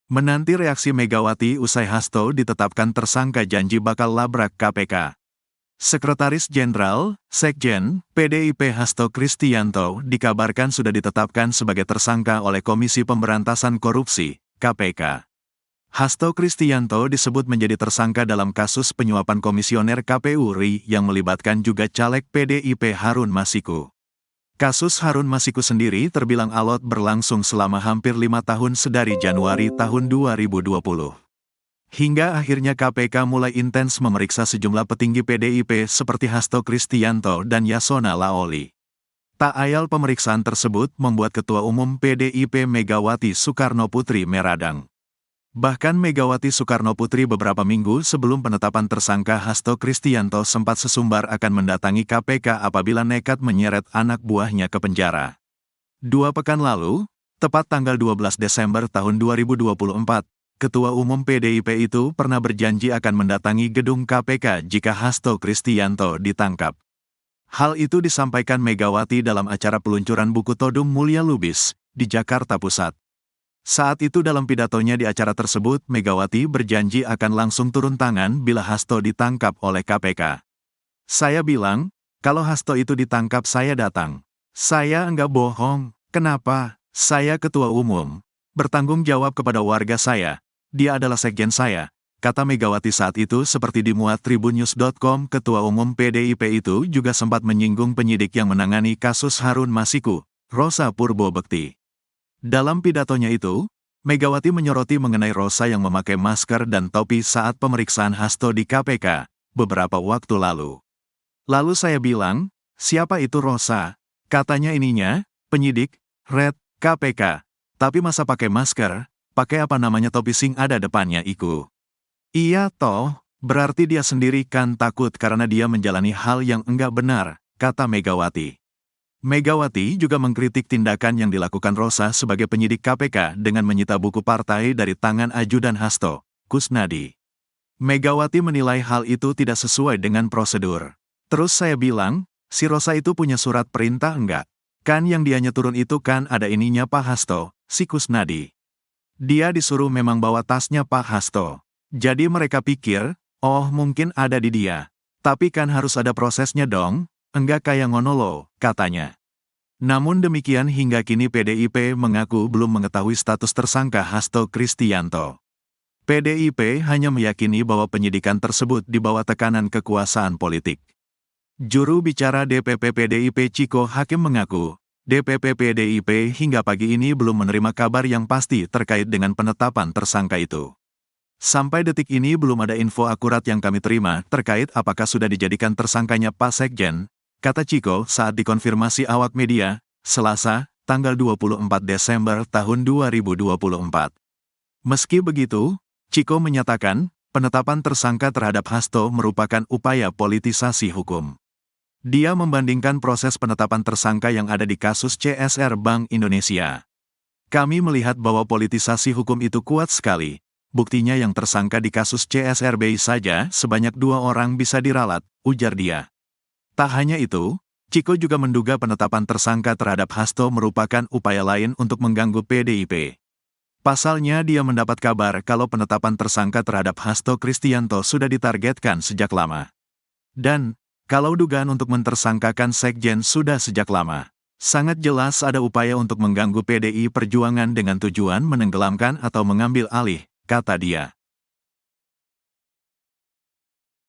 Menanti reaksi Megawati usai Hasto ditetapkan tersangka janji bakal labrak KPK. Sekretaris Jenderal, Sekjen, PDIP Hasto Kristianto dikabarkan sudah ditetapkan sebagai tersangka oleh Komisi Pemberantasan Korupsi, KPK. Hasto Kristianto disebut menjadi tersangka dalam kasus penyuapan komisioner KPU RI yang melibatkan juga caleg PDIP Harun Masiku. Kasus Harun Masiku sendiri terbilang alot berlangsung selama hampir 5 tahun sedari Januari tahun 2020. Hingga akhirnya KPK mulai intens memeriksa sejumlah petinggi PDIP seperti Hasto Kristianto dan Yasona Laoli. Tak ayal pemeriksaan tersebut membuat Ketua Umum PDIP Megawati Soekarnoputri meradang. Bahkan Megawati Soekarnoputri beberapa minggu sebelum penetapan tersangka Hasto Kristianto sempat sesumbar akan mendatangi KPK apabila nekat menyeret anak buahnya ke penjara. 2 pekan lalu, tepat tanggal 12 Desember tahun 2024, Ketua Umum PDIP itu pernah berjanji akan mendatangi gedung KPK jika Hasto Kristianto ditangkap. Hal itu disampaikan Megawati dalam acara peluncuran buku Todung Mulya Lubis di Jakarta Pusat. Saat itu dalam pidatonya di acara tersebut, Megawati berjanji akan langsung turun tangan bila Hasto ditangkap oleh KPK. Saya bilang, kalau Hasto itu ditangkap saya datang. Saya enggak bohong. Kenapa? Saya ketua umum. Bertanggung jawab kepada warga saya. Dia adalah sekjen saya, kata Megawati saat itu seperti dimuat tribunnews.com. Ketua Umum PDIP itu juga sempat menyinggung penyidik yang menangani kasus Harun Masiku, Rosa Purbobekti. Dalam pidatonya itu, Megawati menyoroti mengenai Rosa yang memakai masker dan topi saat pemeriksaan Hasto di KPK beberapa waktu lalu. Lalu saya bilang, siapa itu Rosa? Katanya ininya, penyidik, Red, KPK. Tapi masa pakai masker, pakai apa namanya topi sing ada depannya iku. Iya toh, berarti dia sendiri kan takut karena dia menjalani hal yang enggak benar, kata Megawati. Megawati juga mengkritik tindakan yang dilakukan Rosa sebagai penyidik KPK dengan menyita buku partai dari tangan ajudan Hasto, Kusnadi. Megawati menilai hal itu tidak sesuai dengan prosedur. Terus saya bilang, si Rosa itu punya surat perintah enggak? Kan yang dianya turun itu kan ada ininya Pak Hasto, si Kusnadi. Dia disuruh memang bawa tasnya Pak Hasto. Jadi mereka pikir, oh mungkin ada di dia. Tapi kan harus ada prosesnya dong. Enggak kayak ngono loh, katanya. Namun demikian hingga kini PDIP mengaku belum mengetahui status tersangka Hasto Kristianto. PDIP hanya meyakini bahwa penyidikan tersebut di bawah tekanan kekuasaan politik. Juru bicara DPP PDIP Ciko Hakim mengaku, DPP PDIP hingga pagi ini belum menerima kabar yang pasti terkait dengan penetapan tersangka itu. Sampai detik ini belum ada info akurat yang kami terima terkait apakah sudah dijadikan tersangkanya Pak Sekjen, kata Ciko saat dikonfirmasi awak media, Selasa, tanggal 24 Desember tahun 2024. Meski begitu, Ciko menyatakan, penetapan tersangka terhadap Hasto merupakan upaya politisasi hukum. Dia membandingkan proses penetapan tersangka yang ada di kasus CSR Bank Indonesia. Kami melihat bahwa politisasi hukum itu kuat sekali. Buktinya yang tersangka di kasus CSR BI saja sebanyak 2 orang bisa diralat, ujar dia. Tak hanya itu, Ciko juga menduga penetapan tersangka terhadap Hasto merupakan upaya lain untuk mengganggu PDIP. Pasalnya dia mendapat kabar kalau penetapan tersangka terhadap Hasto Kristianto sudah ditargetkan sejak lama. Dan, kalau dugaan untuk mentersangkakan Sekjen sudah sejak lama, sangat jelas ada upaya untuk mengganggu PDI Perjuangan dengan tujuan menenggelamkan atau mengambil alih, kata dia.